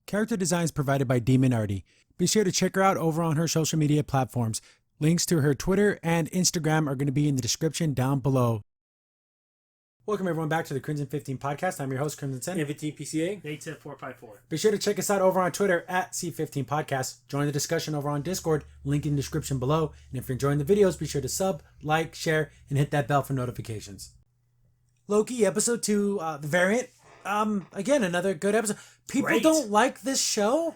Character design is provided by Demon Artie. Be sure to check her out over on her social media platforms. Links to her Twitter and Instagram are going to be in the description down below. Welcome everyone back to the Crimson 15 podcast. I'm your host, Crimson Sen. 15 PCA. 810-454. Be sure to check us out over on Twitter at C15 Podcast. Join the discussion over on Discord, link in the description below. And if you're enjoying the videos, be sure to sub, like, share, and hit that bell for notifications. Loki, episode 2, the variant. Again, another good episode. People don't like this show?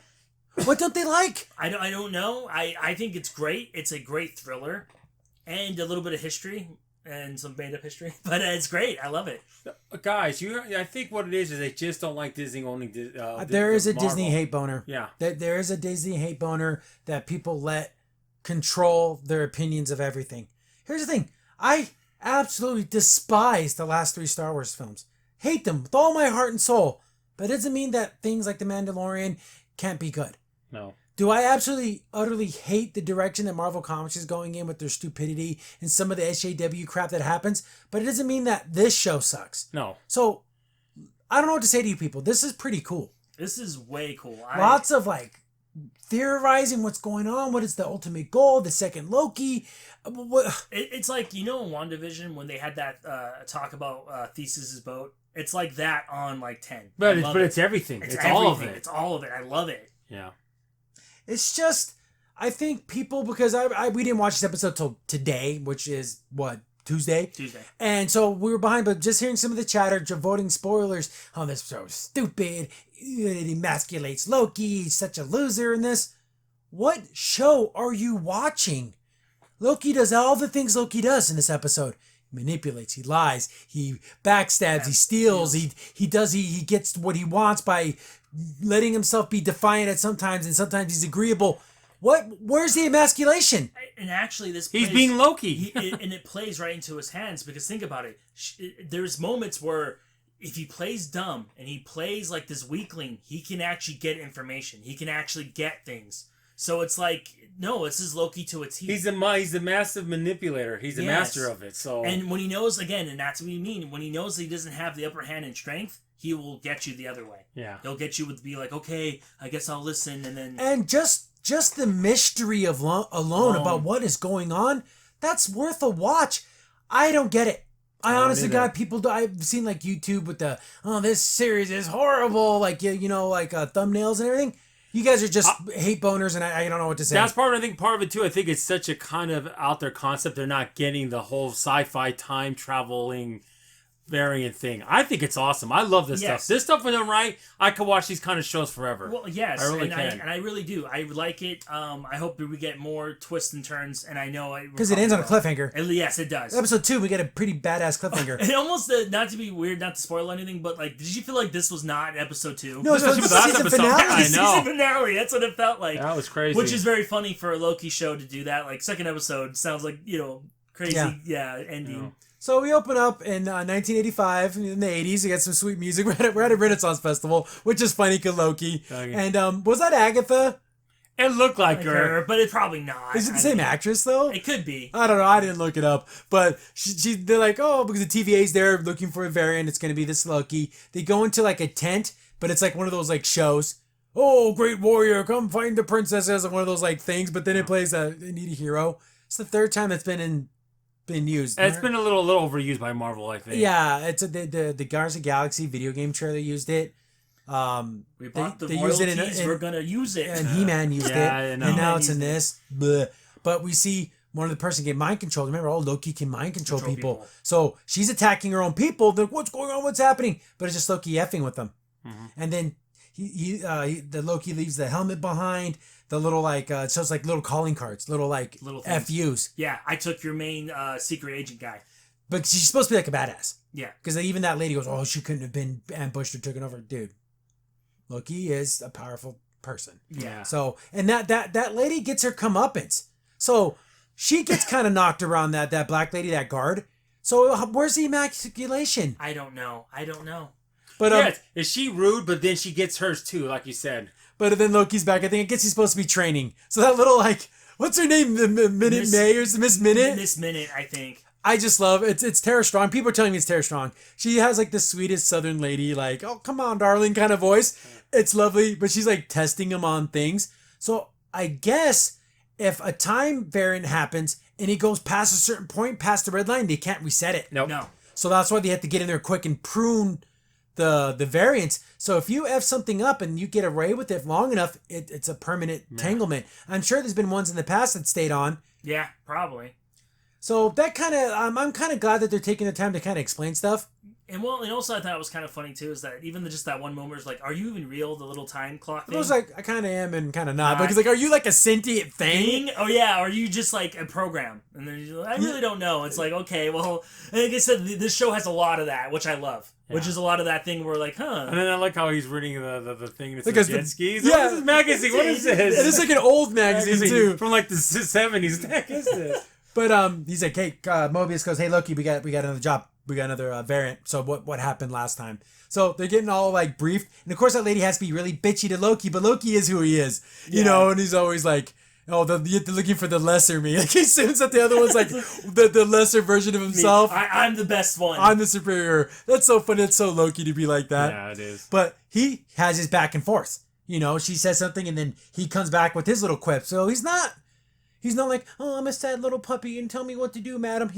What don't they like? I don't know. I think it's great. It's a great thriller. And a little bit of history. And some made-up history. But it's great. I love it. Guys, I think what it is they just don't like Disney owning there is a Marvel. Disney hate boner. Yeah. There is a Disney hate boner that people let control their opinions of everything. Here's the thing. I absolutely despise the last 3 Star Wars films. Hate them with all my heart and soul. But it doesn't mean that things like The Mandalorian can't be good. No. Do I absolutely, utterly hate the direction that Marvel Comics is going in with their stupidity and some of the SJW crap that happens? But it doesn't mean that this show sucks. No. So, I don't know what to say to you people. This is pretty cool. This is way cool. Lots of, theorizing what's going on. What is the ultimate goal? The second Loki? It's like, in WandaVision when they had that talk about Theseus's boat? It's like that on, 10. But it's everything. It's all of it. It's all of it. I love it. Yeah. It's just, I think people, because we didn't watch this episode till today, which is, Tuesday? Tuesday. And so we were behind, but just hearing some of the chatter, voting spoilers, oh, this show is stupid, it emasculates Loki, he's such a loser in this. What show are you watching? Loki does all the things Loki does in this episode. He manipulates, he lies, he backstabs, he steals, he gets what he wants by letting himself be defiant at sometimes, and sometimes he's agreeable. Where's the emasculation? And actually, he's being Loki. And it plays right into his hands, because think about it. There's moments where if he plays dumb and he plays like this weakling, he can actually get information. He can actually get things. So it's like, no, this is Loki to a T. He's a massive manipulator. He's a master of it. So, and when he knows, again, and that's what we mean, when he knows that he doesn't have the upper hand in strength, he will get you the other way. Yeah. He'll get you with be like, okay, I guess I'll listen, and then... And just the mystery of alone about what is going on, that's worth a watch. I don't get it. I honestly got people, I've seen YouTube with this series is horrible, thumbnails and everything. You guys are just hate boners, and I don't know what to say. That's part of it too. I think it's such a kind of out there concept. They're not getting the whole sci-fi time traveling variant thing. I think it's awesome. I love this stuff. This stuff when done right, I could watch these kind of shows forever. Well, yes, I really can. I really do. I like it. I hope that we get more twists and turns, and I know because it ends on a cliffhanger. Yes, it does. Episode 2, we get a pretty badass cliffhanger. And almost not to be weird, not to spoil anything, but did you feel like this was not episode 2? No, it's the season finale. I know. Season finale. That's what it felt like. That was crazy. Which is very funny for a Loki show to do that. Second episode sounds like crazy. Ending. Yeah. So we open up in 1985, in the 80s. We got some sweet music. We're at a Renaissance festival, which is funny because Loki. Okay. And was that Agatha? It looked like her, but it's probably not. Is it the same actress, though? It could be. I don't know. I didn't look it up. But they're like, oh, because the TVA's there looking for a variant. It's going to be this Loki. They go into a tent, but it's one of those shows. Oh, great warrior, come find the princesses, one of those things. But then it plays they need a hero. It's the third time it's been used. It's been a little overused by Marvel, I think. Yeah, it's the Guardians of the Galaxy video game trailer used it. We bought the royalties, we're gonna use it. And He-Man used it. And now it's in this. But we see one of the person get mind controlled. Remember, Loki can mind control people. So she's attacking her own people. They're, what's going on? What's happening? But it's just Loki effing with them. Mm-hmm. And then the Loki leaves the helmet behind. The little it shows little calling cards, little FUs. Yeah, I took your main secret agent guy. But she's supposed to be a badass. Yeah. Because even that lady goes, oh, she couldn't have been ambushed or taken over. Dude, Loki is a powerful person. Yeah. So, and that lady gets her comeuppance. So she gets kind of knocked around that black lady, that guard. So where's the emasculation? I don't know. But is she rude? But then she gets hers too, like you said. But then Loki's back. I think I guess he's supposed to be training. So that little what's her name? Minute May or Miss Minute? Miss Minute, I think. I just love it's Tara Strong. People are telling me it's Tara Strong. She has like the sweetest Southern lady, like, oh come on, darling, kind of voice. It's lovely, but she's like testing him on things. So I guess if a time variant happens and he goes past a certain point, past the red line, they can't reset it. Nope. No. So that's why they have to get in there quick and prune the variants. So if you F something up and you get away with it long enough, it's a permanent entanglement. I'm sure there's been ones in the past that stayed on. Yeah, probably. So that kind of, I'm kind of glad that they're taking the time to kind of explain stuff. And also I thought it was kind of funny too is that even just that one moment was like, are you even real? The little time clock thing. I was like, I kind of am and kind of not. Because like, are you like a sentient thing? Oh yeah, or are you just like a program? And then you're like, I really don't know. It's like, okay, well, like I said, this show has a lot of that, which I love. Yeah. Which is a lot of that thing where like, huh. And then I like how he's reading the thing that's because jet skis. Yeah. What is this magazine? What is this? It is like an old magazine too. From like the 70s. What is this? But he's like, hey, Mobius goes, hey Loki, we got another job. We got another variant. So what happened last time? So they're getting all like briefed. And of course that lady has to be really bitchy to Loki, but Loki is who he is. You know, and he's always like, oh, they're looking for the lesser me. Like he assumes that the other one's like the lesser version of himself. I'm the best one. I'm the superior. That's so funny. It's so Loki to be like that. Yeah, it is. But he has his back and forth. You know, she says something and then he comes back with his little quip. So he's not like, oh, I'm a sad little puppy and tell me what to do, madam.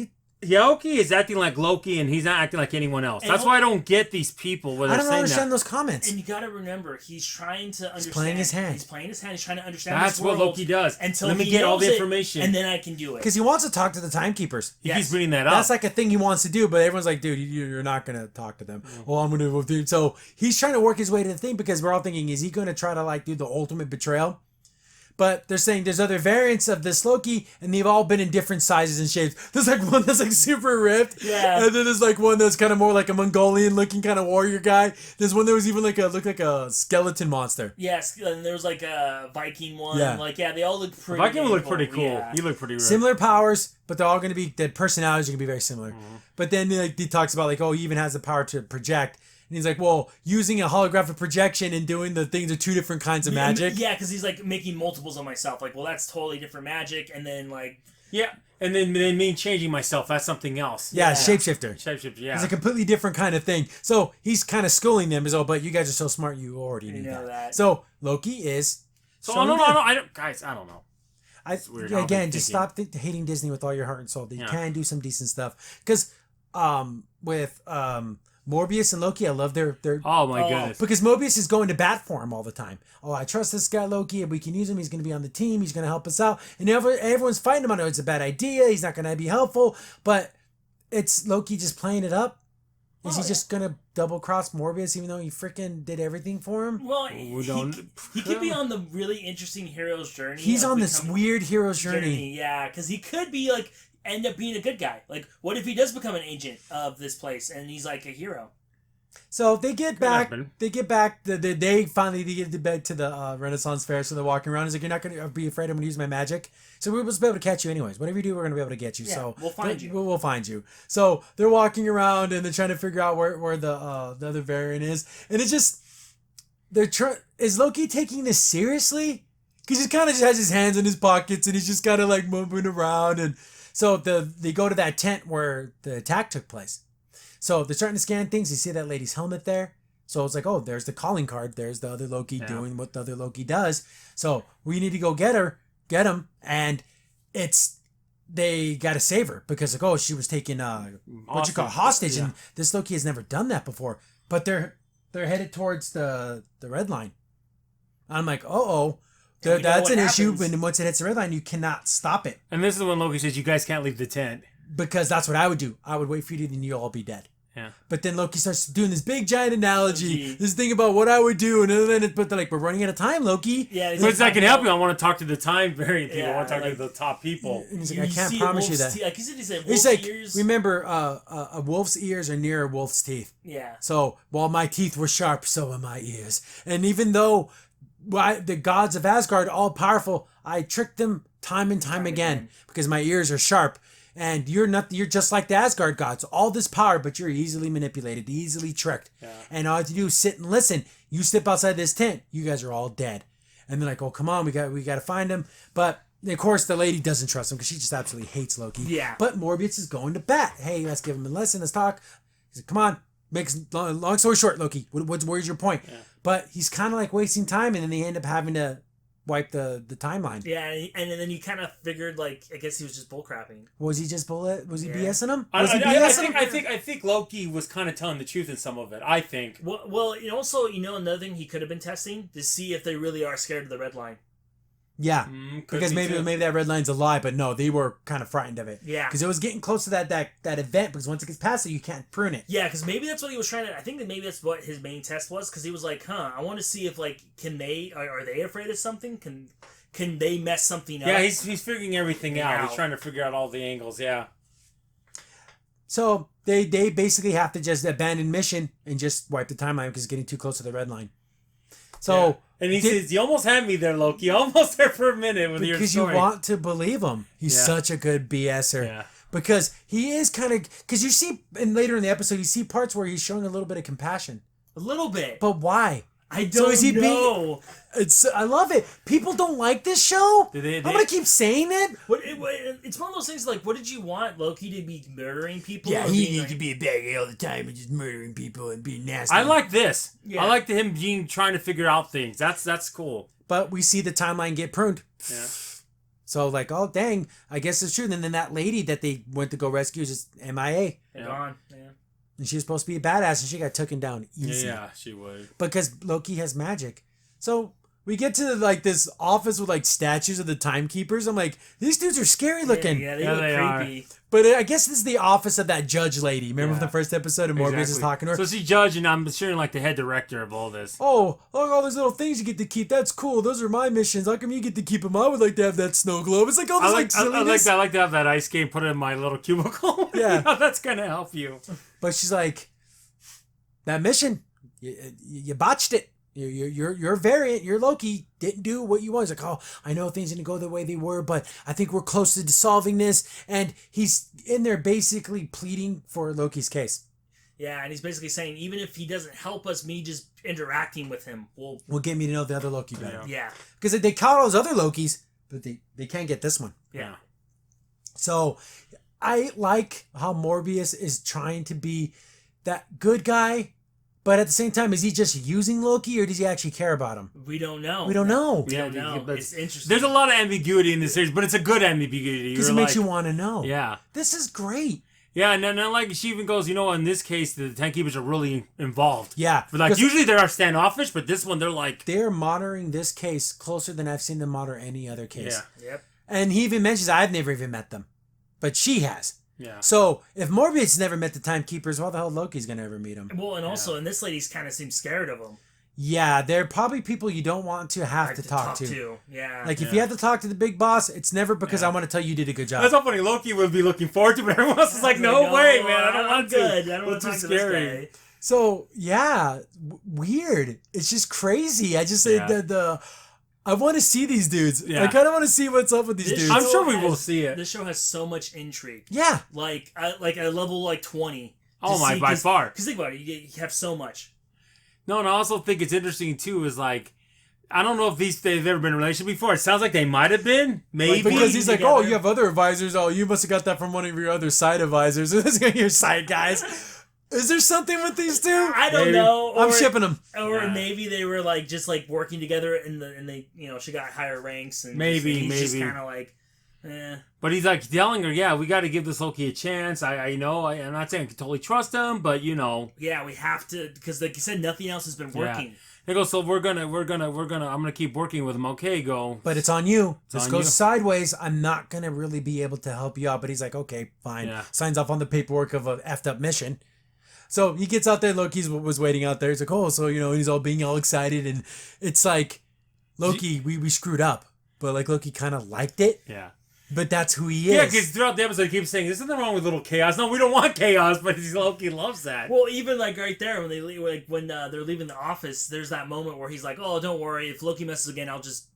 Loki is acting like Loki, and he's not acting like anyone else. That's why I don't get these people when they're saying that. I don't understand those comments. And you got to remember, he's trying to understand. He's playing his hand. He's trying to understand. That's what Loki does. Until let me he get all the knows information, and then I can do it. Because he wants to talk to the timekeepers. He keeps bringing that up. That's like a thing he wants to do, but everyone's like, dude, you're not gonna talk to them. Well, I'm gonna do. So he's trying to work his way to the thing because we're all thinking, is he gonna try to like do the ultimate betrayal? But they're saying there's other variants of this Loki, and they've all been in different sizes and shapes. There's like one that's like super ripped, and then there's like one that's kind of more like a Mongolian-looking kind of warrior guy. There's one that was even like looked like a skeleton monster. Yes, and there was like a Viking one. Yeah. Like they all look pretty. Viking would look pretty cool. Yeah. He looked pretty ripped. Similar powers, but they're all going to be, the personalities are going to be very similar. Mm-hmm. But then like he talks about like, oh, he even has the power to project. And he's like, well, using a holographic projection and doing the things are two different kinds of magic. Yeah, because he's like making multiples of myself. Like, well, that's totally different magic. And then like... Yeah, and then me changing myself, that's something else. Yeah, shapeshifter. Shapeshifter, yeah. It's a completely different kind of thing. So he's kind of schooling them as, oh, but you guys are so smart, you already knew that. So Loki is... So, I don't know. Guys, I don't know. It's weird. Again, just stop hating Disney with all your heart and soul. They can do some decent stuff. Because with... Morbius and Loki, I love their oh my goodness. Because Mobius is going to bat for him all the time. Oh, I trust this guy Loki, and we can use him. He's going to be on the team. He's going to help us out. And everyone's fighting him on it. It's a bad idea. He's not going to be helpful. But it's Loki just playing it up. Is he just going to double cross Morbius even though he freaking did everything for him? Well, he could be on the really interesting hero's journey. He's on this weird hero's journey. Yeah, because he could be like end up being a good guy. Like, what if he does become an agent of this place and he's like a hero? So they get back. They get back. They finally get back to the Renaissance Fair. So they're walking around. He's like, "You're not going to be afraid. I'm going to use my magic. So we're supposed to be able to catch you anyways. Whatever you do, we're going to be able to get you. Yeah, so we'll find you. We'll find you." So they're walking around and they're trying to figure out where the other variant is. And it's just is Loki taking this seriously? Because he kind of just has his hands in his pockets and he's just kind of like moving around. And so they go to that tent where the attack took place. So they're starting to scan things. You see that lady's helmet there. So it's like, oh, there's the calling card. There's the other Loki doing what the other Loki does. So we need to go get him. And they got to save her because like, oh, she was taken hostage. And this Loki has never done that before. But they're headed towards the red line. I'm like, that's an issue. And once it hits the red line, you cannot stop it. And this is when Loki says, you guys can't leave the tent. Because that's what I would do. I would wait for you, then you'll all be dead. Yeah. But then Loki starts doing this big giant analogy, this thing about what I would do, and then but they're like, we're running out of time, Loki. Yeah. But I can help you. I want to talk to the time variant people. I want to talk to the top people. And he's like, I can't promise you that. He's like, ears. remember, a wolf's ears are near a wolf's teeth. Yeah. So while my teeth were sharp, so are my ears. And even though the gods of Asgard, all powerful, I tricked them time and time again because my ears are sharp. And you're just like the Asgard gods. All this power, but you're easily manipulated, easily tricked. Yeah. And all you have to do is sit and listen. You step outside this tent, you guys are all dead. And they're like, oh, come on, we got to find him. But Of course, the lady doesn't trust him because she just absolutely hates Loki. Yeah. But Morbius is going to bat. Hey, let's give him a lesson. Let's talk. He's like, come on. Long story short, Loki, where's your point? Yeah. But he's kind of like wasting time, and then they end up having to wipe the timeline. Yeah, and then you kind of figured, like, I guess he was just bullcrapping. Was he just Was he BSing him? I think Loki was kind of telling the truth in some of it. I think. Well, also, another thing he could have been testing to see if they really are scared of the red line. Yeah, because maybe that red line's a lie, but no, they were kind of frightened of it. Yeah, because it was getting close to that event. Because once it gets past it, you can't prune it. Yeah, because maybe that's what he was trying to. I think that maybe that's what his main test was. Because he was like, I want to see if like are they afraid of something? Can they mess something up? Yeah, he's figuring everything out. He's trying to figure out all the angles. Yeah. So they basically have to just abandon mission and just wipe the timeline because it's getting too close to the red line. So. Yeah. And he says, you almost had me there, Loki. Almost there for a minute with your story. Because you want to believe him. He's such a good BSer. Yeah. Because he is kind of... Because you see, and later in the episode, you see parts where he's showing a little bit of compassion. A little bit. But why? I don't know. I love it. People don't like this show. I'm gonna keep saying it. It's one of those things like, what did you want Loki to be murdering people? Yeah, he needs to be a bad guy all the time and just murdering people and being nasty. I like this. Yeah. I like him trying to figure out things. That's cool. But we see the timeline get pruned. Yeah. So like, oh dang, I guess it's true. And then that lady that they went to go rescue is just MIA. Gone. Yeah. And she was supposed to be a badass, and she got taken down easy. Yeah, she would. Because Loki has magic. So we get to like this office with like statues of the timekeepers. I'm like, these dudes are scary looking. Yeah, they look creepy. But I guess this is the office of that judge lady. Remember from the first episode, and Morbius is talking to her? So she's judge, and I'm sure like the head director of all this. Oh, look, all those little things you get to keep. That's cool. Those are my missions. How come you get to keep them? I would like to have that snow globe. It's like all this silliness. I like to have that ice skate, put it in my little cubicle. Yeah. That's going to help you. But she's like, that mission, you botched it. Your variant, your Loki, didn't do what you want. He's like, oh, I know things didn't go the way they were, but I think we're close to solving this. And he's in there basically pleading for Loki's case. Yeah, and he's basically saying, even if he doesn't help us, me just interacting with him will get me to know the other Loki better. Yeah. Because they caught all those other Lokis, but they can't get this one. Yeah. So I like how Morbius is trying to be that good guy. But at the same time, is he just using Loki, or does he actually care about him? We don't know. We don't know. It's interesting. There's a lot of ambiguity in this series, but it's a good ambiguity. Because it makes you want to know. Yeah. This is great. Yeah, and then like she even goes, in this case, the timekeepers are really involved. Yeah. But like usually they are standoffish, but this one they're like... They're monitoring this case closer than I've seen them monitor any other case. Yeah. Yep. And he even mentions, I've never even met them. But she has. Yeah. So if Morbius never met the timekeepers, why the hell Loki's gonna ever meet him? Well, and also, and this lady's kind of seems scared of him. Yeah, they're probably people you don't want to have to talk to. Yeah. Like if you have to talk to the big boss, it's never because I want to tell you did a good job. That's how funny. Loki would be looking forward to, but everyone else is like, no way, man. I don't want to. I don't want to talk to this guy. So yeah, weird. It's just crazy. I just say I want to see these dudes. Yeah. I kind of want to see what's up with these dudes. I'm sure we will see it. This show has so much intrigue. Yeah. Like at level 20. Oh my, by far. Because think about it, you have so much. No, and I also think it's interesting too. Is like, I don't know if they've ever been in a relationship before. It sounds like they might have been, maybe. Because he's like, oh, you have other advisors. Oh, you must have got that from one of your other side advisors. This is your side guys. Is there something with these two? I don't know. I'm shipping them. Or maybe they were like just like working together and they she got higher ranks and he's just kind of like, eh. But he's like telling her, yeah, we got to give this Loki a chance. I know. I'm not saying I can totally trust him, but Yeah, we have to because like you said, nothing else has been working. Yeah. They go, so I'm gonna keep working with him. Okay, go. But it's on you. This goes sideways. I'm not gonna really be able to help you out. But he's like, okay, fine. Yeah. Signs off on the paperwork of a effed up mission. So he gets out there. Loki was waiting out there. He's like, oh, so he's all being all excited, and it's like, Loki, we screwed up, but like Loki kind of liked it. Yeah. But that's who he is. Yeah, because throughout the episode, he keeps saying, "There's nothing wrong with little chaos." No, we don't want chaos, but Loki loves that. Well, even like right there when they leave, when they're leaving the office, there's that moment where he's like, "Oh, don't worry. If Loki messes again,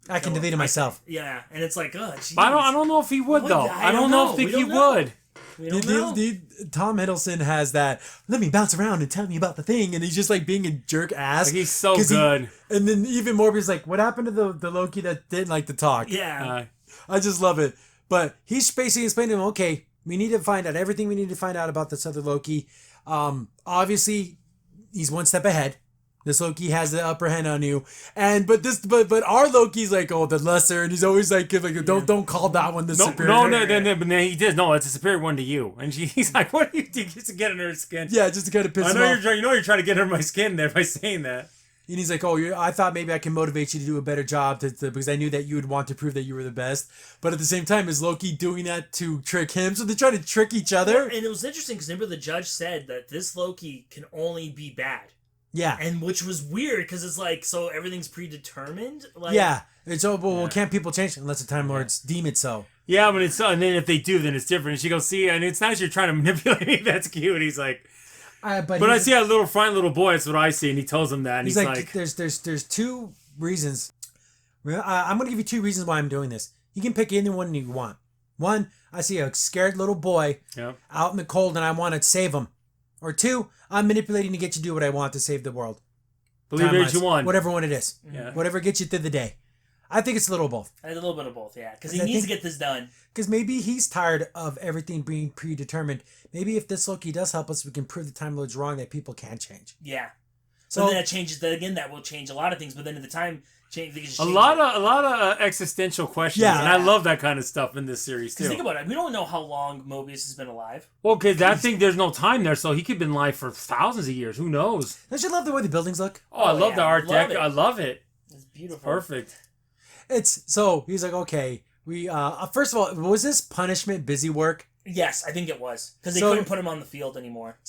I can delete it myself." Yeah, and it's like, oh, geez. I don't know if he would though. I don't think he would. Tom Hiddleston has that, let me bounce around and tell me about the thing, and he's just like being a jerk ass. Like, he's so good. And then even Morbius like, what happened to the Loki that didn't like to talk? Yeah. I just love it. But he's basically explaining to him, okay, we need to find out everything we need to find out about this other Loki. Obviously, he's one step ahead. This Loki has the upper hand on you, but our Loki's like, oh, the lesser, and he's always like don't call that one the superior. But then he did. No, it's a superior one to you. And he's like, what do you think? Just to get under her skin. Yeah, just to kind of piss him off. You're trying to get under my skin there by saying that. And he's like, oh, I thought maybe I can motivate you to do a better job because I knew that you would want to prove that you were the best. But at the same time, is Loki doing that to trick him? So they're trying to trick each other. And it was interesting because remember the judge said that this Loki can only be bad. Yeah. And which was weird because it's like, so everything's predetermined? Like, yeah. It's well, can't people change unless the Time Lords deem it so? Yeah, but and then if they do, then it's different. And she goes, see, and it's nice you're trying to manipulate me. That's cute. He's like, but I see a little frightened little boy. That's what I see. And he tells him that. And he's like, there's two reasons. I'm going to give you two reasons why I'm doing this. You can pick any one you want. One, I see a scared little boy out in the cold and I want to save him. Or two, I'm manipulating to get you to do what I want to save the world. Believe it you want. Whatever one it is. Yeah. Whatever gets you through the day. I think it's a little of both. A little bit of both, yeah. Because he needs to get this done. Because maybe he's tired of everything being predetermined. Maybe if this Loki does help us, we can prove the Time Lords wrong that people can change. Yeah. So then that changes that again. That will change a lot of things. But then at the time, a lot of existential questions. Yeah. And I love that kind of stuff in this series too. Because think about it. We don't know how long Mobius has been alive. Well, because I think there's no time there, so he could have been alive for thousands of years. Who knows? Don't you love the way the buildings look? Oh, I love the art deck. I love it. It's beautiful. It's perfect. So he's like, okay, we first of all, was this punishment busy work? Yes, I think it was because they couldn't put him on the field anymore.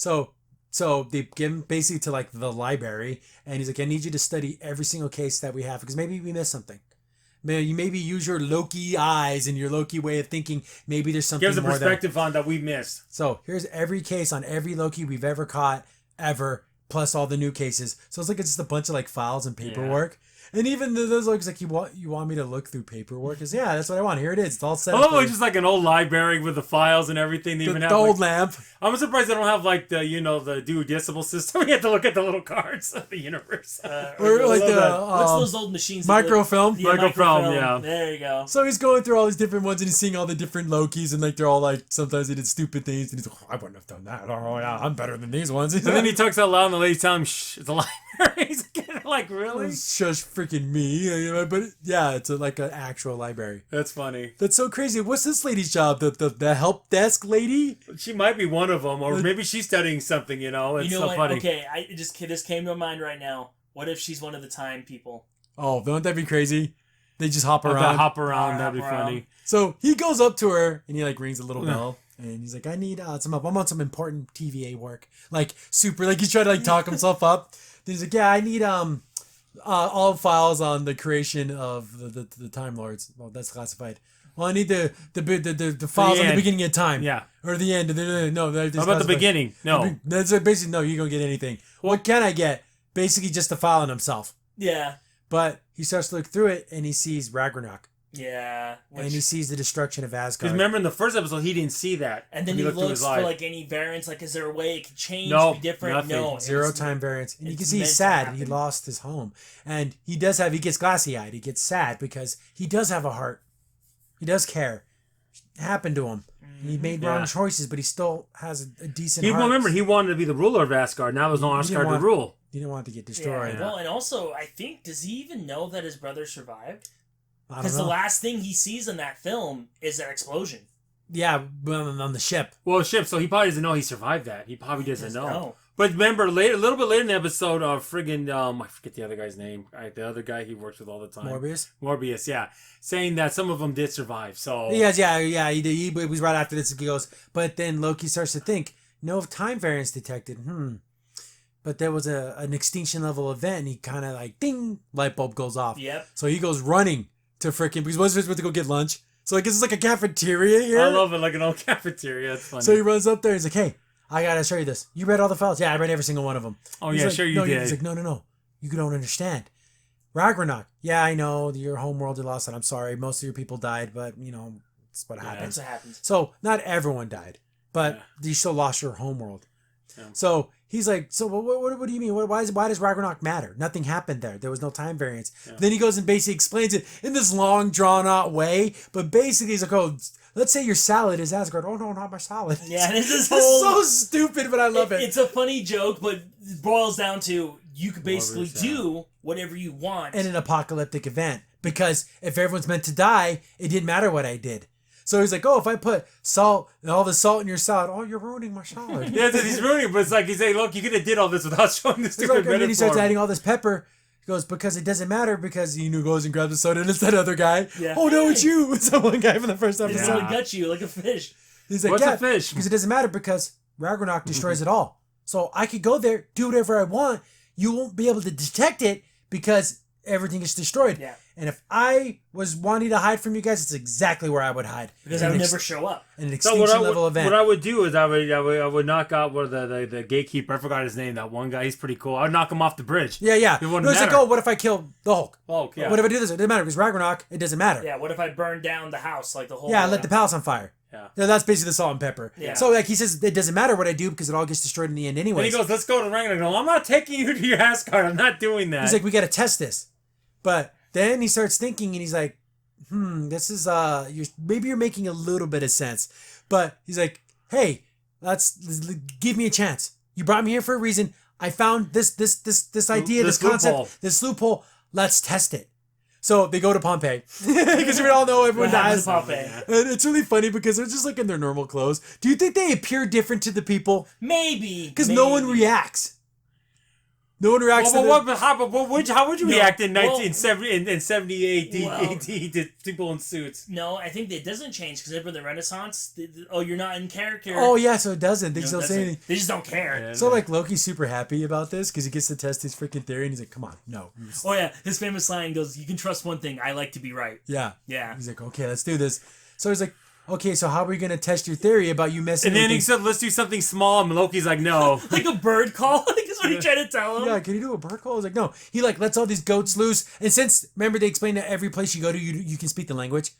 So they give him basically to like the library, and he's like, I need you to study every single case that we have because maybe we missed something. Maybe use your Loki eyes and your Loki way of thinking. Maybe there's something more. Gives a perspective on that we missed. So here's every case on every Loki we've ever caught ever, plus all the new cases. So it's like it's just a bunch of like files and paperwork. Yeah. And even those looks like you want me to look through paperwork? Because yeah, that's what I want. Here it is. It's all set. Oh, it's just like an old library with the files and everything. They even have the old lamp. I'm surprised they don't have like the the duodecimal system. You have to look at the little cards of the universe. Or like what's those old machines? Microfilm. Yeah, microfilm. Yeah. There you go. So he's going through all these different ones and he's seeing all the different Lokis and like they're all like sometimes they did stupid things and he's like, oh, I wouldn't have done that. Oh yeah, I'm better than these ones. And then he talks out loud and the lady tells him, shh, it's a library. He's like, really? Shush freaking me. But yeah, it's like an actual library. That's funny. That's so crazy. What's this lady's job? The help desk lady? She might be one of them, or maybe she's studying something. It's so what? funny. Okay, this came to mind right now. What if she's one of the time people? Oh, don't that be crazy? They just hop around. That'd be funny. So he goes up to her and he like rings a little bell. And he's like, I need some help. I'm on some important TVA work. Like super, like he's trying to like talk himself up. Then he's like, yeah, I need all files on the creation of the Time Lords. Well, that's classified. Well, I need the files on the beginning of time. Yeah. Or the end. No, that's how about the beginning? No. That's basically no. You don't get anything. What can I get? Basically, just the file on himself. Yeah. But he starts to look through it and he sees Ragnarok. Yeah. And he sees the destruction of Asgard. Because remember in the first episode, he didn't see that. And then he looks for like any variants. Like, is there a way it could change? Be different? Nothing. No. Zero time variants. And you can see he's sad. He lost his home. And he gets glassy eyed. He gets sad because he does have a heart. He does care. It happened to him. He made wrong choices, but he still has a decent heart. Remember, he wanted to be the ruler of Asgard. Now there's no Asgard to rule. He didn't want it to get destroyed. Yeah. Well, and also, I think, does he even know that his brother survived? Because the last thing he sees in that film is that explosion. Yeah, on the ship. Well, ship. So he probably doesn't know he survived that. He probably doesn't know. But remember, a little bit later in the episode, I forget the other guy's name. The other guy he works with all the time. Morbius, yeah. Saying that some of them did survive. So yes, yeah. He was right after this. He goes, but then Loki starts to think, no time variance detected. But there was an extinction level event, and he kind of like, ding, light bulb goes off. Yep. So he goes running to freaking, because he was supposed to go get lunch. So I guess it's like a cafeteria here. I love it, like an old cafeteria. That's funny. So he runs up there. He's like, hey, I got to show you this. You read all the files? Yeah, I read every single one of them. Oh, yeah, sure you did. He's like, no. You don't understand. Ragnarok. Yeah, I know. Your homeworld, you lost it. I'm sorry. Most of your people died, but, it's what happens. That's what happens. So not everyone died, but you still lost your homeworld. Yeah. So he's like, so what do you mean? Why does Ragnarok matter? Nothing happened there. There was no time variance. Yeah. Then he goes and basically explains it in this long, drawn out way. But basically, he's like, oh, let's say your salad is Asgard. Oh, no, not my salad. Yeah, this is so stupid, but I love it. It's a funny joke, but it boils down to you could basically do whatever you want. In an apocalyptic event. Because if everyone's meant to die, it didn't matter what I did. So he's like, oh, if I put salt and all the salt in your salad, oh, you're ruining my salad. Yeah, he's ruining it, but it's like he's saying, look, you could have did all this without showing this stupid metaphor. And then he starts adding all this pepper. He goes, because it doesn't matter, because he goes and grabs the soda and it's that other guy. Yeah. Oh, no, it's you. It's that one guy from the first episode. He's going to gut you like a fish. He's like, what's a fish? Because it doesn't matter, because Ragnarok destroys it all. So I could go there, do whatever I want. You won't be able to detect it because everything is destroyed. Yeah. And if I was wanting to hide from you guys, it's exactly where I would hide. Because I would never show up. In an extinction level event. What I would do is I would knock out the gatekeeper. I forgot his name. That one guy. He's pretty cool. I'd knock him off the bridge. Yeah. It was like, oh, what if I kill the Hulk? Hulk, yeah. What if I do this? It doesn't matter because Ragnarok, it doesn't matter. Yeah. What if I burn down the house like the whole? Yeah, let the palace on fire. Yeah, that's basically the salt and pepper. Yeah. So like he says, it doesn't matter what I do because it all gets destroyed in the end anyway. And he goes, let's go to Ragnarok. I'm not taking you to your Asgard. I'm not doing that. He's like, we got to test this, but. Then he starts thinking, and he's like, this is, maybe you're making a little bit of sense. But he's like, hey, let's give me a chance. You brought me here for a reason. I found this idea, this concept, this loophole. Let's test it. So they go to Pompeii. Because we all know everyone dies. And it's really funny because they're just like in their normal clothes. Do you think they appear different to the people? Maybe. Because no one reacts. No one reacts how would you react in 1970 AD to people in suits? No, I think it doesn't change because they're in the Renaissance. You're not in character. Oh, yeah, so it doesn't. They still say anything. They just don't care. Yeah, so, like, Loki's super happy about this because he gets to test his freaking theory and he's like, come on, no. Oh, yeah. His famous line goes, you can trust one thing. I like to be right. Yeah. He's like, okay, let's do this. So he's like, okay, so how are we going to test your theory about you messing with And then he said, let's do something small, and Loki's like, no. Like a bird call? Is what he tried to tell him? Yeah, can you do a bird call? I was like, no. He, lets all these goats loose. And since, remember, they explained that every place you go to, you can speak the language?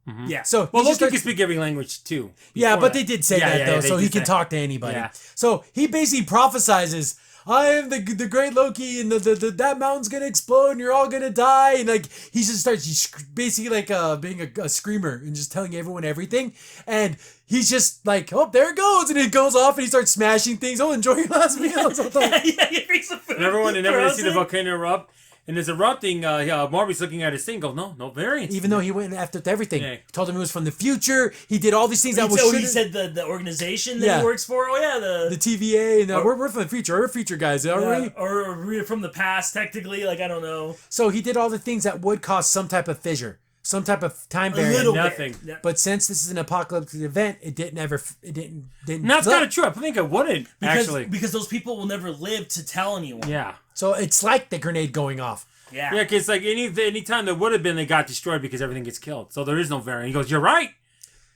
Mm-hmm. Yeah. So Loki can speak every language, too. Yeah, but they did say that, though, so he can talk to anybody. Yeah. So he basically prophesizes, I am the great Loki, and that mountain's gonna explode, and you're all gonna die, and like he just starts basically like being a screamer and just telling everyone everything, and he's just like, oh, there it goes, and it goes off, and he starts smashing things. Oh, enjoy your last meal. He brings the food. And everyone see the volcano erupt. And it's erupting, Marby's looking at his thing, goes, no variance. Even though he went after everything. Yeah. Told him he was from the future. He did all these things that was he said the organization that he works for. Oh, yeah. The TVA. And we're from the future. We're future guys, aren't we? Or we're from the past, technically. Like, I don't know. So he did all the things that would cause some type of fissure. Some type of time variance. Nothing. But since this is an apocalyptic event, it didn't. And that's kind of true. I think it wouldn't, actually. Because those people will never live to tell anyone. Yeah. So it's like the grenade going off. Yeah. Yeah, because like any time there would have been, they got destroyed because everything gets killed. So there is no variant. He goes, you're right.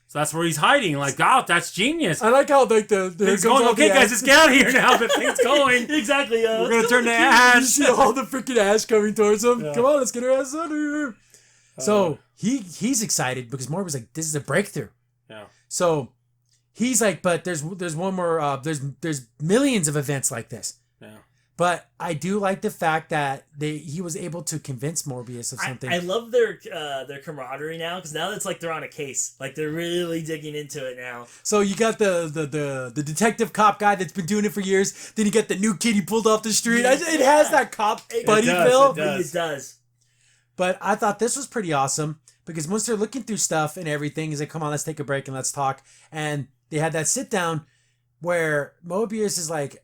So that's where he's hiding. Like, oh, that's genius. I like how like the thing's going. Okay, guys, let's get out of here now. The thing's going. Exactly. We're gonna turn to ash. You see all the freaking ash coming towards him. Yeah. Come on, let's get our ass out of here. So he's excited because Moore was like, this is a breakthrough. Yeah. So he's like, but there's one more. There's millions of events like this. Yeah. But I do like the fact that he was able to convince Morbius of something. I love their camaraderie now because now it's like they're on a case, like they're really digging into it now. So you got the detective cop guy that's been doing it for years. Then you got the new kid he pulled off the street. Yeah. It has that cop buddy feel. It does. But I thought this was pretty awesome because once they're looking through stuff and everything, he's like, "Come on, let's take a break and let's talk." And they had that sit down where Mobius is like,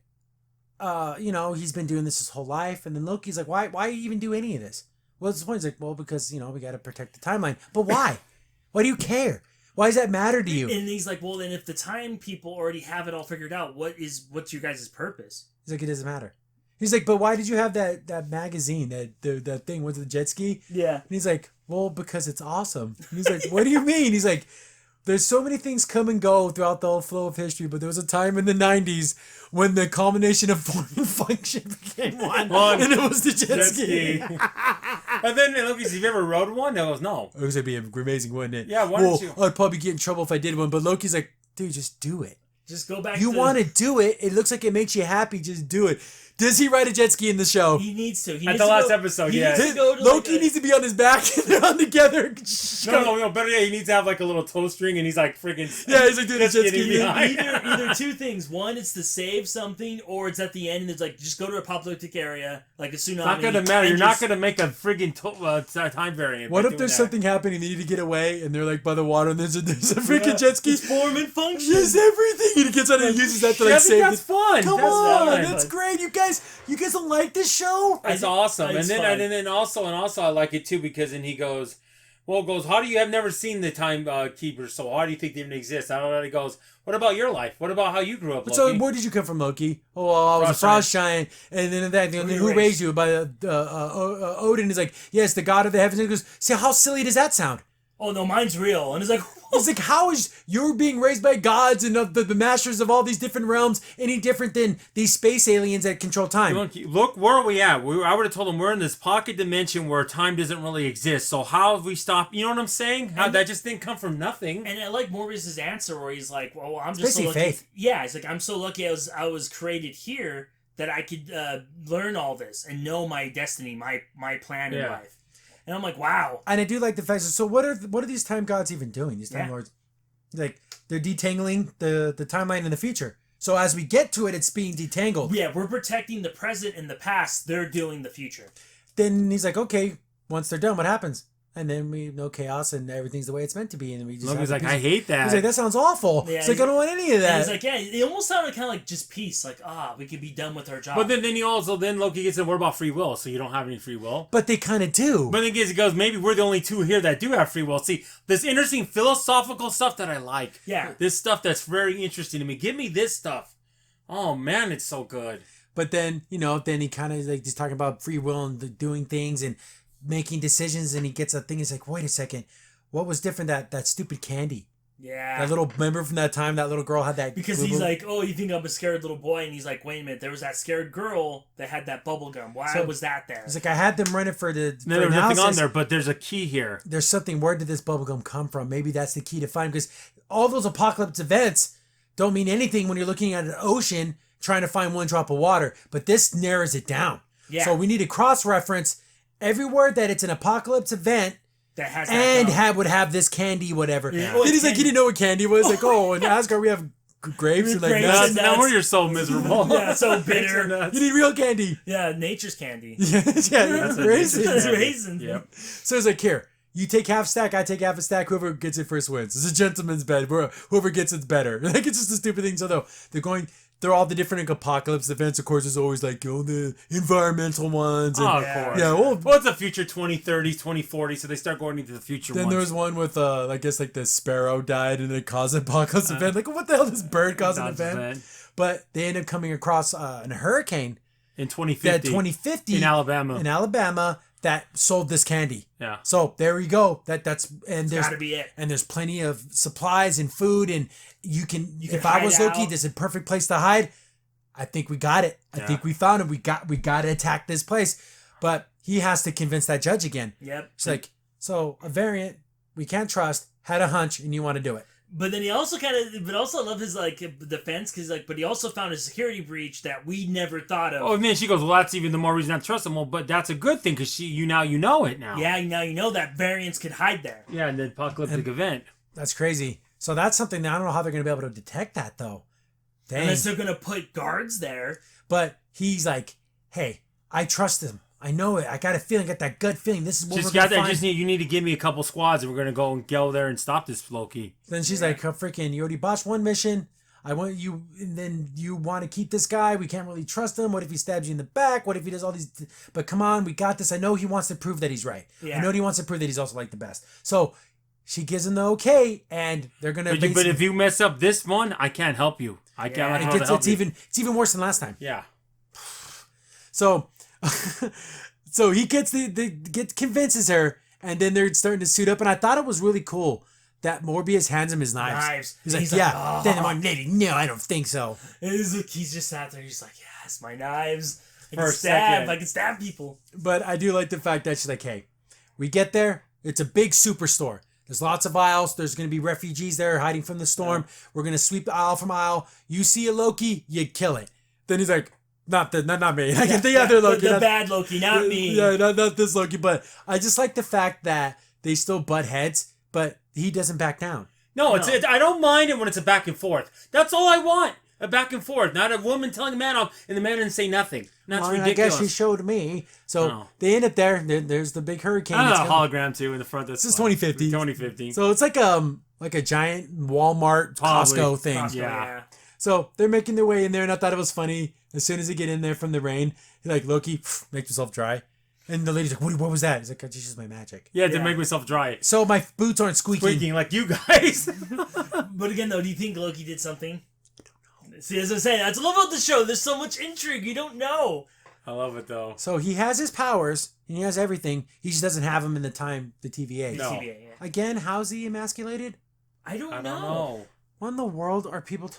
he's been doing this his whole life. And then Loki's like, why even do any of this? What's the point? He's like, well, because, we got to protect the timeline. But why? Why do you care? Why does that matter to you? And he's like, well, then if the time people already have it all figured out, what's your guys' purpose? He's like, it doesn't matter. He's like, but why did you have that magazine, that thing with the jet ski? Yeah. And he's like, well, because it's awesome. And he's like, what do you mean? He's like, there's so many things come and go throughout the whole flow of history, but there was a time in the 90s when the combination of form and function became one and it was the jet ski. And then Loki's, have you ever rode one? He goes, no. It would be amazing, wouldn't it? Yeah, why don't you? I'd probably get in trouble if I did one, but Loki's like, dude, just do it. Just go back. You want to do it. It looks like it makes you happy. Just do it. Does he ride a jet ski in the show? He needs to. At the last episode, yeah. Loki needs to be on his back and they're on together. No, better yet, he needs to have like a little toe string and he's like freaking. Yeah, he's like doing a jet ski. Either two things. One, it's to save something, or it's at the end and it's like, just go to a apocalyptic area, like a tsunami. It's not going to matter. You're not going to make a friggin' time variant. What if there's something happening, they need to get away, and they're like by the water, and there's a freaking jet ski. It's form and function. Yes, everything. And he gets on and uses that to like save. That's fun. Come on, that's great. You guys don't like this show? That's awesome. And then also I like it too because then he goes, how do you have never seen the time keepers? So how do you think they even exist? I don't know. He goes, what about your life? What about how you grew up, Loki? So where did you come from, Loki? Oh, well, I was a frost giant, and then who raised you? By Odin is like, yes, the god of the heavens. And he goes, see how silly does that sound? Oh no, mine's real. And it's like, it's like, how is you're being raised by gods and the masters of all these different realms any different than these space aliens that control time? Look, where are we at? I would have told him we're in this pocket dimension where time doesn't really exist. So how have we stopped? You know what I'm saying? How that just didn't come from nothing. And I like Morbius's answer where he's like, well, I'm just so lucky. Faith. Yeah, he's like, I'm so lucky I was created here that I could learn all this and know my destiny, my plan in life. And I'm like, wow. And I do like the fact. So what are these time gods even doing? These time lords, like they're detangling the timeline in the future. So as we get to it, it's being detangled. Yeah, we're protecting the present and the past. They're doing the future. Then he's like, okay, once they're done, what happens? And then we know chaos and everything's the way it's meant to be. And then we just. Loki's like, I hate that. He's like, that sounds awful. Yeah, it's like, I don't want any of that. He's like, yeah, it almost sounded kind of like just peace. Like, we could be done with our job. But then Loki gets in, what about free will? So you don't have any free will? But they kind of do. But then he goes, maybe we're the only two here that do have free will. See, this interesting philosophical stuff that I like. Yeah. This stuff that's very interesting to me. Give me this stuff. Oh, man, it's so good. But then, then he kind of like, he's talking about free will and doing things and making decisions, and he gets a thing. He's like, wait a second, what was different? That stupid candy. Yeah. That little, remember from that time that little girl had that. Because he's like, oh, you think I'm a scared little boy? And he's like, wait a minute, there was that scared girl that had that bubble gum. Why was that there? He's like, I had them running for the. No, there's nothing on there, but there's a key here. There's something. Where did this bubble gum come from? Maybe that's the key to find, because all those apocalypse events don't mean anything when you're looking at an ocean trying to find one drop of water. But this narrows it down. Yeah. So we need to cross-reference everywhere that it's an apocalypse event that has that would have this candy, whatever. Yeah. Then he's like, he didn't know what candy was. Like, oh, in Asgard we have grapes and like nuts. No wonder you're so miserable. Yeah, so bitter. You need real candy. Yeah, nature's candy. That's raisins. That's raisins. Yep. So it's like, here, you take half stack, I take half a stack. Whoever gets it first wins. It's a gentleman's bet. Whoever gets it's better. Like, it's just a stupid thing. So though they're all the different apocalypse events. Of course, there's always like, the environmental ones. And, of course. Yeah. Well, it's the future 2030s, 2040s, so they start going into the future Then there was one with, I guess, like the sparrow died and it caused an apocalypse event. Like, what the hell does bird cause an event? But they end up coming across a hurricane. In 2050. In Alabama. That sold this candy. Yeah. So there you go. That's there's gotta be it. And there's plenty of supplies and food, and you can if I was Loki, this is a perfect place to hide. I think we got it. I think we found it. We got to attack this place. But he has to convince that judge again. Yep. It's like, so a variant we can't trust, had a hunch, and you want to do it. But then he also I love his like defense, because but he also found a security breach that we never thought of. Oh man, she goes, well, that's even the more reason not to trust him. Well, but that's a good thing, because you know it now. Yeah, now you know that variants could hide there. Yeah, in the apocalyptic event. That's crazy. So that's something that I don't know how they're gonna be able to detect that though. Dang. Unless they're gonna put guards there. But he's like, hey, I trust him. I know it. I got a feeling, got that gut feeling. This is what we're gonna find. You need to give me a couple squads, and we're gonna go there and stop this Loki. Then she's like, freaking, you already botched one mission. I want you, and then you want to keep this guy. We can't really trust him. What if he stabs you in the back? What if he does all these? But come on, we got this. I know he wants to prove that he's right. Yeah. I know he wants to prove that he's also like the best. So she gives him the okay, and they're gonna. But if you mess up this one, I can't help you. I can't help you. It's even worse than last time. Yeah. So. So he convinces her, and then they're starting to suit up. And I thought it was really cool that Morbius hands him his knives. He's like, yeah. Then I'm like, no, I don't think so. And he's just sat there. He's like, yes, my knives. I can stab people. But I do like the fact that she's like, hey, we get there. It's a big superstore. There's lots of aisles. There's going to be refugees there hiding from the storm. We're going to sweep aisle from aisle. You see a Loki, you kill it. Then he's like, not me. I get the other Loki. The bad Loki, not me. Yeah, not this Loki. But I just like the fact that they still butt heads, but he doesn't back down. No, I don't mind it when it's a back and forth. That's all I want. A back and forth. Not a woman telling a man off and the man didn't say nothing. That's ridiculous. I guess she showed me. So they end up there. There's the big hurricane. I got a hologram too in the front. This is 2015. 2015. So it's like a giant Walmart, Costco thing. Yeah. So they're making their way in there, and I thought it was funny. As soon as they get in there from the rain, like Loki makes himself dry. And the lady's like, what was that? He's like, it's just my magic. Yeah, to make myself dry. So my boots aren't squeaking. Squeaking like you guys. But again, though, do you think Loki did something? See, as I was saying, that's what I love about the show. There's so much intrigue. You don't know. I love it, though. So he has his powers, and he has everything. He just doesn't have them in the TVA. No. TVA, yeah. Again, how's he emasculated? I don't know. What in the world are people...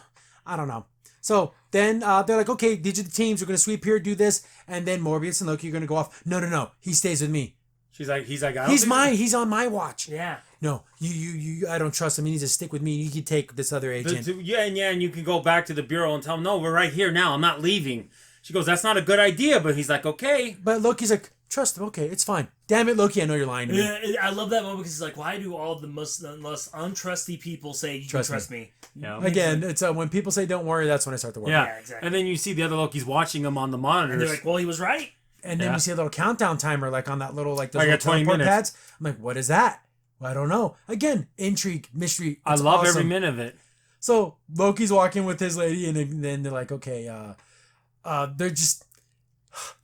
I don't know. So then they're like, okay, these are the teams. We're going to sweep here, do this. And then Morbius and Loki are going to go off. No. He stays with me. He's like, He's on my watch. Yeah. No, you. I don't trust him. He needs to stick with me. You can take this other agent. And you can go back to the bureau and tell him, no, we're right here now. I'm not leaving. She goes, that's not a good idea. But he's like, okay. But Loki's like, trust him. Okay, it's fine. Damn it, Loki, I know you're lying to me. Yeah, I love that moment because he's like, why do all the most untrusty people say you can trust me? Yeah. Again, it's when people say don't worry, that's when I start to worry. Yeah, exactly. And then you see the other Loki's watching him on the monitors. And they're like, well, he was right. And then we see a little countdown timer, like on that little, like those I little got 20 teleport minutes. pads. I'm like, what is that? Well, I don't know. Again, intrigue, mystery. I love every minute of it. So Loki's walking with his lady, and then they're like, okay,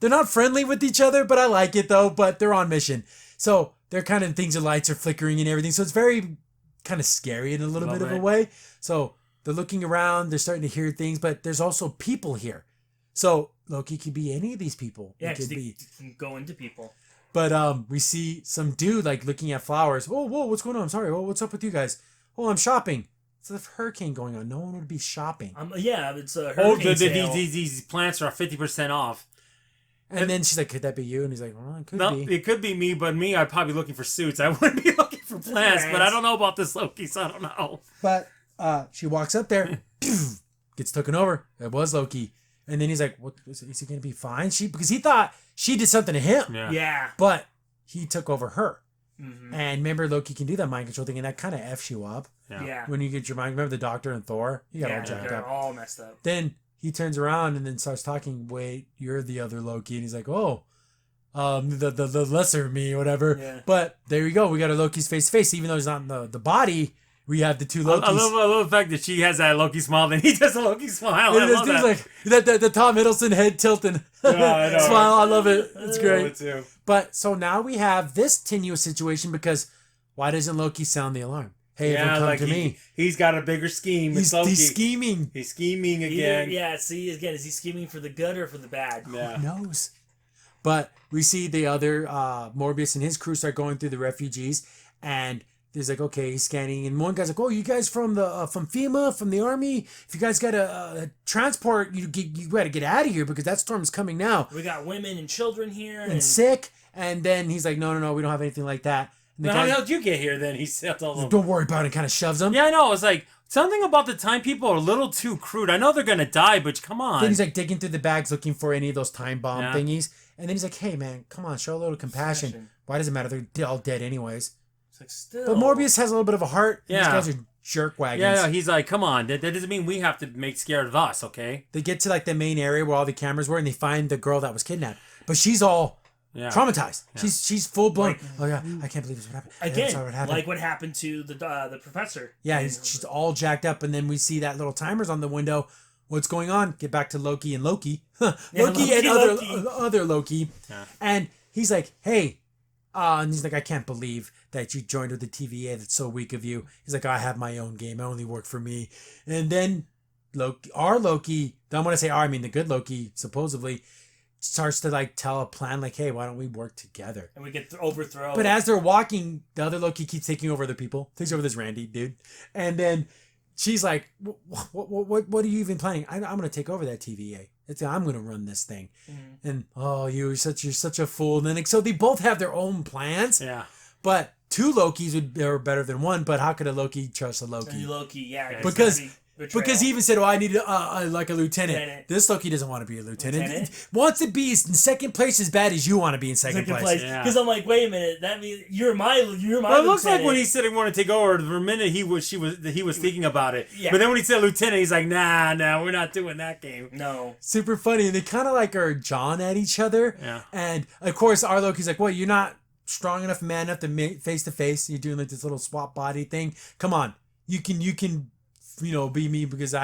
they're not friendly with each other, but I like it though. But they're on mission, so they're kind of things. The lights are flickering and everything, so it's very kind of scary in a little bit of a way. So they're looking around, they're starting to hear things, but there's also people here. So Loki could be any of these people. Yeah, he can go into people. But we see some dude like looking at flowers. Oh, whoa, what's going on? I'm sorry. Oh, what's up with you guys? Oh, I'm shopping. It's a hurricane going on. No one would be shopping. Yeah, it's a hurricane sale. These plants are 50% off. And then she's like, could that be you? And he's like, well, it could be. It could be me, but I'd probably be looking for suits. I wouldn't be looking for plants, but I don't know about this Loki, so I don't know. But she walks up there, gets taken over. It was Loki. And then he's like, "What is he going to be fine?" Because he thought she did something to him. Yeah. But he took over her. Mm-hmm. And remember, Loki can do that mind control thing, and that kind of F's you up. Yeah. When you get your mind, remember the Doctor and Thor? He got all jacked they're up. all messed up. Then he turns around and then starts talking. Wait, you're the other Loki, and he's like, "Oh, the lesser me, or whatever." Yeah. But there you go. We got a Loki's face to face, even though he's not in the body. We have the two Lokis. I love the fact that she has that Loki smile, then he does a Loki smile. I love that. Like the Tom Hiddleston head tilting smile. I love it. It's great. I love it too. But so now we have this tenuous situation because why doesn't Loki sound the alarm? Hey, everyone come to me. He's got a bigger scheme. He's scheming. He's scheming again. See, again, is he scheming for the good or for the bad? Yeah. Who knows? But we see the other Morbius and his crew start going through the refugees, and there's like, okay, he's scanning, and one guy's like, oh, you guys from FEMA, from the army? If you guys got a transport, you got to get out of here because that storm's coming now. We got women and children here. And sick. And then he's like, no, we don't have anything like that. Now, how the hell did you get here then? He said, don't worry about it, and kind of shoves him. Yeah, I know. It's like, something about the time people are a little too crude. I know they're going to die, but come on. Then he's like digging through the bags looking for any of those time bomb thingies. And then he's like, hey, man, come on, show a little compassion. Why does it matter? They're all dead anyways. Like, still. But Morbius has a little bit of a heart. Yeah. These guys are jerk wagons. Yeah, he's like, come on. That doesn't mean we have to make scared of us, okay? They get to like the main area where all the cameras were, and they find the girl that was kidnapped. But she's all traumatized. Yeah. She's full blown. Like, oh yeah, I can't believe this would happen. Again, like what happened to the professor. Yeah, she's all jacked up, and then we see that little timer's on the window. What's going on? Get back to Loki and Loki. Loki and other Loki. Yeah. And he's like, hey. And he's like, I can't believe that you joined with the TVA. That's so weak of you. He's like, I have my own game. I only work for me. And then our Loki, don't want to say our, I mean the good Loki, supposedly, starts to like tell a plan like, hey, why don't we work together? And we get overthrown. But as they're walking, the other Loki keeps taking over other people. Takes over this Randy dude. And then she's like, what are you even planning? I'm going to take over that TVA. I'm going to run this thing. Mm-hmm. And, oh, you're such a fool. And then, so they both have their own plans. Yeah. But two Lokis are better than one, but how could a Loki trust a Loki? Loki, yeah. Because he even said, I need like a lieutenant. Lieutenant. This Loki doesn't want to be a lieutenant. Wants to be in second place as bad as you want to be in second place. Because I'm like, wait a minute, that means you're my Well, it looks like when he said he wanted to take over, for a minute he was thinking about it. Yeah. But then when he said lieutenant, he's like, nah, we're not doing that game. No. Super funny. And they kind of like are jawing at each other. Yeah. And of course, our Loki's like, well, you're not strong enough, man enough to face to face. You're doing like this little swap body thing. Come on, you can be me because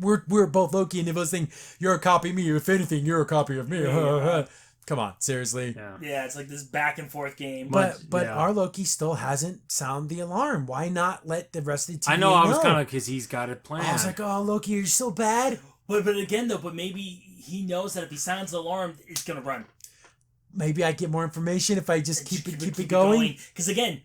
we're both Loki, and if I was saying you're a copy of me, if anything, you're a copy of me. Yeah. Come on, seriously. Yeah, it's like this back and forth game. But our Loki still hasn't sound the alarm. Why not let the rest of the team I know. I was kind of because he's got it planned. I was like, oh, Loki, you're so bad. But again though, maybe he knows that if he sounds the alarm, it's gonna run. Maybe I get more information if I just keep it going. Because again,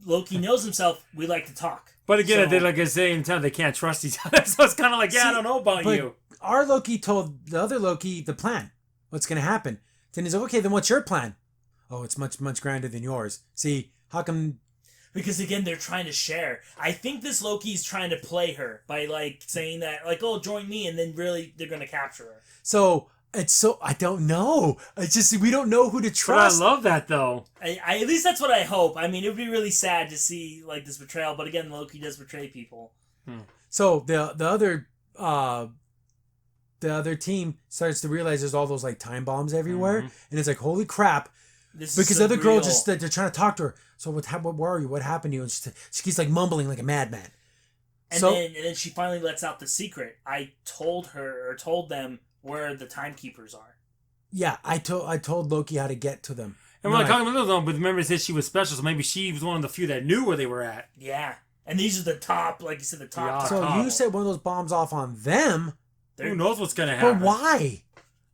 Loki knows himself. We like to talk. But again, like I say, in time they can't trust each other. So it's kind of like, I don't know about you. Our Loki told the other Loki the plan. What's going to happen? Then he's like, okay, then what's your plan? Oh, it's much, much grander than yours. See, how come? Because again, they're trying to share. I think this Loki's trying to play her by like saying that, like, oh, join me, and then really they're going to capture her. So I don't know. It's just we don't know who to trust. But I love that though. I at least that's what I hope. I mean, it would be really sad to see like this betrayal, but again, Loki does betray people. So the other team starts to realize there's all those like time bombs everywhere, and it's like, holy crap! Because the other girl they're trying to talk to her. So where are you? What happened to you? And she's like mumbling like a madman. And then she finally lets out the secret. I told them where the timekeepers are. Yeah, I told Loki how to get to them. And we're like talking about them, but remember, it said she was special, so maybe she was one of the few that knew where they were at. Yeah, and these are the top, like you said, the top. So you set one of those bombs off on them. Who knows what's gonna happen? But why?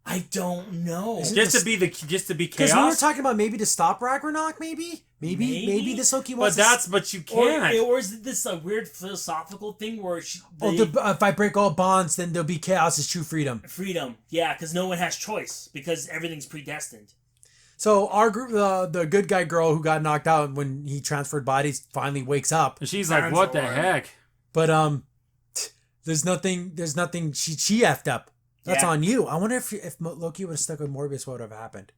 I don't know. Just to be chaos. Because we were talking about maybe to stop Ragnarok, maybe this Loki wants. But you can't. Or is this a weird philosophical thing where if I break all bonds, then there'll be chaos is true freedom. Freedom, yeah, because no one has choice because everything's predestined. So our group, the good guy girl who got knocked out when he transferred bodies, finally wakes up. And she's like, "What the heck?" But there's nothing. She effed up. That's on you. I wonder if Loki would have stuck with Morbius, what would have happened.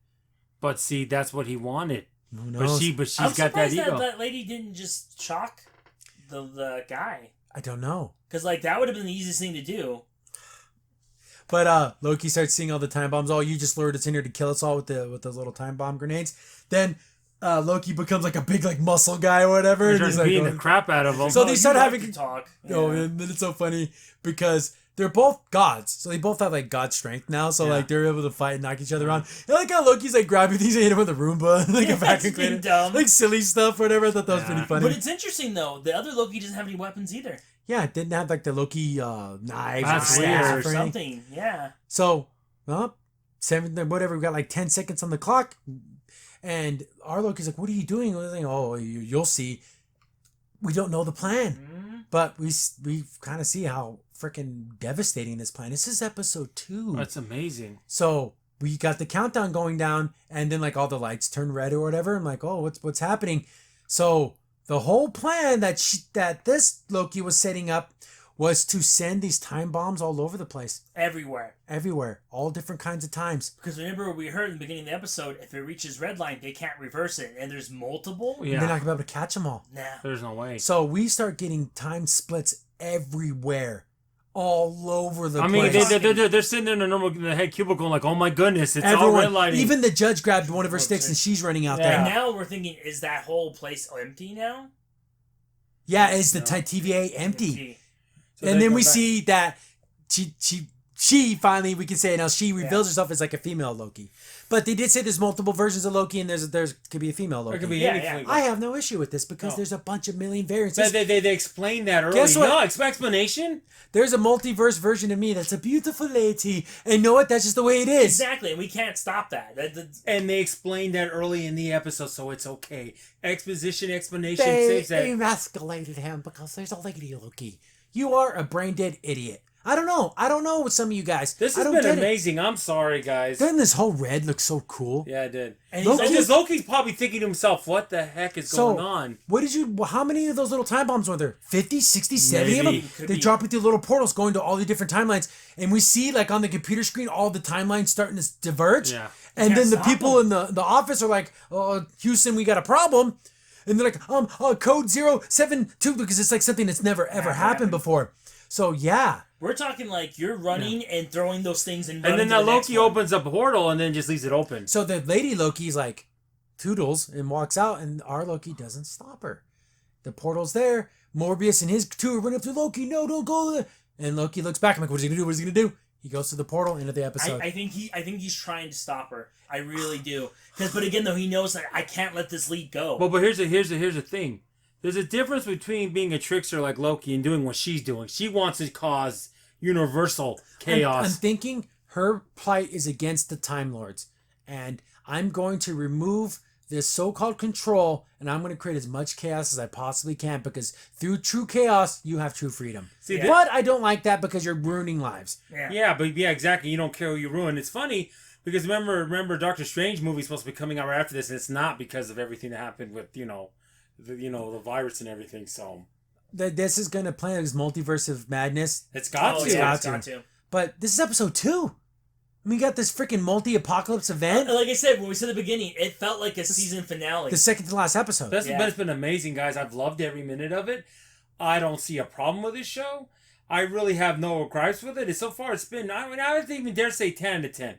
But see, that's what he wanted. Who knows? But she's got that ego. That lady didn't just shock the guy. I don't know. Because like that would have been the easiest thing to do. But Loki starts seeing all the time bombs. Oh, you just lured us in here to kill us all with those little time bomb grenades. Then Loki becomes like a big like muscle guy or whatever. He's like beating the crap out of them. So they start having to talk. Yeah. Oh, and then it's so funny because they're both gods, so they both have like god strength now. So like they're able to fight and knock each other around. And like how Loki's like grabbing things and hit him with a Roomba, like a vacuum cleaner, like silly stuff, whatever. I thought that was pretty funny. But it's interesting though. The other Loki doesn't have any weapons either. Yeah, it didn't have like the Loki knives or something. Yeah. So, whatever. We got like 10 seconds on the clock, and our Loki's like, "What are you doing?" We're like, "Oh, you'll see." We don't know the plan, but we kind of see how freaking devastating this plan. This is episode 2. That's amazing. So we got the countdown going down, and then like all the lights turn red or whatever. I'm like, oh, what's happening? So the whole plan that this Loki was setting up was to send these time bombs all over the place. Everywhere. All different kinds of times. Because remember we heard in the beginning of the episode, if it reaches red line, they can't reverse it. And there's multiple. Yeah. They're not going to be able to catch them all. Nah. There's no way. So we start getting time splits everywhere. All over the place. I mean, they're sitting there in the head cubicle like, oh my goodness, it's all red lighting. Even the judge grabbed one of her sticks and she's running out there. And now we're thinking, is that whole place empty now? Yeah, is the TVA empty? So and then we see that she finally, we can say now she reveals herself as like a female Loki. But they did say there's multiple versions of Loki, and there's could be a female Loki. There could be any. I have no issue with this because there's a bunch of million variants. They explained that earlier. Guess what? No explanation. There's a multiverse version of me that's a beautiful lady, and you know what? That's just the way it is. Exactly, and we can't stop that. And they explained that early in the episode, so it's okay. Explanation saves that. They emasculated him because there's a lady Loki. You are a brain dead idiot. I don't know. I don't know with some of you guys. This has been amazing. I'm sorry, guys. Then this whole red looks so cool. Yeah, it did. And Loki's probably thinking to himself, what the heck is going on? How many of those little time bombs were there? 50, 60, 70 of them? They drop it through little portals going to all the different timelines. And we see, like, on the computer screen, all the timelines starting to diverge. Yeah. And then the people in the office are like, oh, Houston, we got a problem. And they're like, code 072, because it's like something that's never, ever happened before. So, yeah. We're talking like you're running and throwing those things and then that Loki opens up a portal and then just leaves it open. So the lady Loki's like, toodles, and walks out, and our Loki doesn't stop her. The portal's there. Morbius and his two are running up to Loki. No, don't go there. And Loki looks back. I'm like, what is he going to do? What is he going to do? He goes to the portal, into the episode. I think he's trying to stop her. I really do. But again, though, he knows that I can't let this lead go. But here's the thing. There's a difference between being a trickster like Loki and doing what she's doing. She wants to cause universal chaos. I'm thinking her plight is against the Time Lords. And I'm going to remove this so-called control, and I'm going to create as much chaos as I possibly can, because through true chaos, you have true freedom. But I don't like that, because you're ruining lives. Yeah, exactly. You don't care who you ruin. It's funny, because remember Doctor Strange movie is supposed to be coming out right after this, and it's not because of everything that happened with, the virus and everything, so... This is going to play this multiverse of madness. It's got to. It's got to. But this is episode 2. We got this freaking multi-apocalypse event. Like I said, when we said at the beginning, it felt like a season finale. The second to last episode. But it's been amazing, guys. I've loved every minute of it. I don't see a problem with this show. I really have no gripes with it. So far, it's been, I would even dare say 10 to 10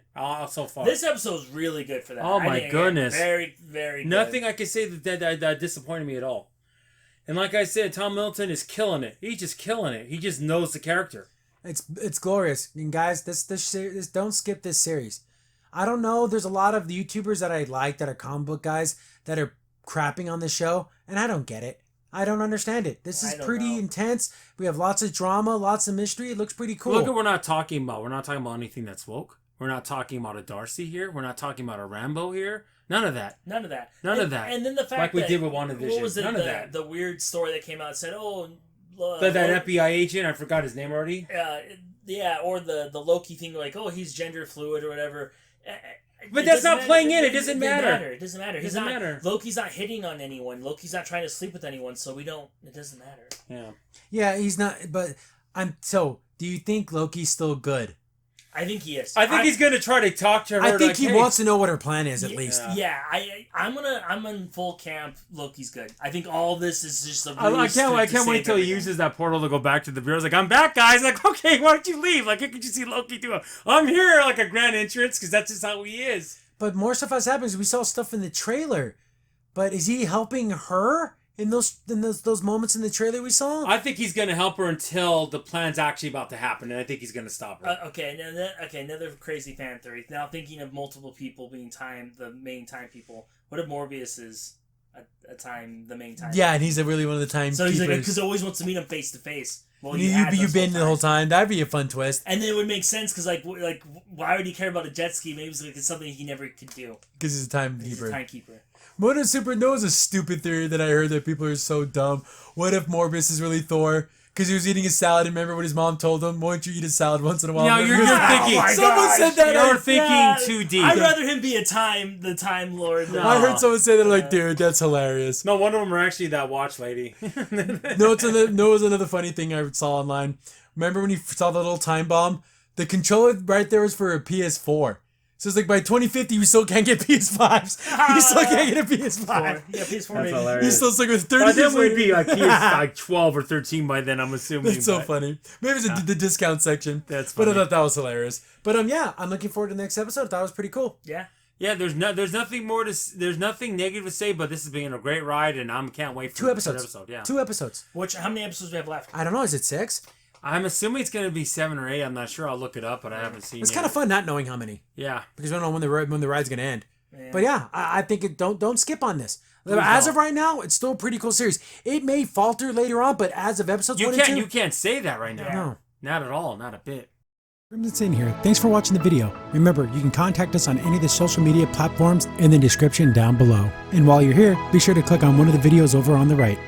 so far. This episode's really good for that. Oh, my goodness. Very, very good. Nothing I can say that disappointed me at all. And like I said, Tom Middleton is killing it. He's just killing it. He just knows the character. It's glorious. And guys, this don't skip this series. I don't know. There's a lot of YouTubers that I like that are comic book guys that are crapping on the show, and I don't get it. I don't understand it. This is pretty intense. We have lots of drama, lots of mystery. It looks pretty cool. Look at what we're not talking about. We're not talking about anything that's woke. We're not talking about a Darcy here. We're not talking about a Rambo here. None of that. None of that. And then the fact like we did with WandaVision. What was it? None of that. The weird story that came out said, that FBI agent, I forgot his name already. Or the Loki thing, like, he's gender fluid or whatever. But that's not playing in. It doesn't matter. It doesn't matter. Loki's not hitting on anyone. Loki's not trying to sleep with anyone, so it doesn't matter. Yeah. Yeah, he's not, but so, do you think Loki's still good? I think he is. I think he's going to try to talk to her. I think he wants to know what her plan is, at least. Yeah, I'm in full camp. Loki's good. I think all this is just a I can't wait till he uses that portal to go back to the bureau. Like, I'm back, guys. Like, okay, why don't you leave? Like, could you see Loki do I'm here, like a grand entrance, because that's just how he is. But more stuff has happened. We saw stuff in the trailer. But is he helping her in those moments in the trailer we saw? I think he's going to help her until the plan's actually about to happen, and I think he's going to stop her. Another crazy fan theory. Now thinking of multiple people being the main time people. What if Morbius is the main time? Yeah, and he's really one of the time. So he's like, because he always wants to meet him face to face. Well, you've been the whole time. That'd be a fun twist. And then it would make sense because, like, why would he care about a jet ski? Maybe it's something he never could do. Because he's a timekeeper. He's a timekeeper. What a stupid theory that I heard that people are so dumb. What if Morbius is really Thor? Because he was eating a salad, and remember what his mom told him? Why don't you eat a salad once in a while? No, you're thinking. Someone said that. You're thinking too deep. I'd rather him be the Time Lord. No. I heard someone say that. I'm like, dude, that's hilarious. No, one of them are actually that watch lady. It was another funny thing I saw online. Remember when you saw the little time bomb? The controller right there was for a PS4. So it's like by 2050, we still can't get PS5s. You still can't get a PS5. Yeah, PS4 That's hilarious. You still stuck with 30 years later. We'd be like, like 12 or 13 by then, I'm assuming. That's so funny. Maybe it's the discount section. That's funny. But I thought that was hilarious. But I'm looking forward to the next episode. I thought it was pretty cool. Yeah. Yeah, there's nothing negative to say, but this has been a great ride, and I can't wait for 2 episodes. Yeah. 2 episodes. How many episodes do we have left? I don't know. Is it 6? I'm assuming it's going to be 7 or 8. I'm not sure. I'll look it up, but I haven't seen it. It's kind of fun not knowing how many. Yeah. Because we don't know when the ride's going to end. Yeah. But yeah, I think don't skip on this. As of right now, it's still a pretty cool series. It may falter later on, but as of episodes 1 and 2... You can't say that right now. Yeah. No. Not at all. Not a bit. That's in here. Thanks for watching the video. Remember, you can contact us on any of the social media platforms in the description down below. And while you're here, be sure to click on one of the videos over on the right.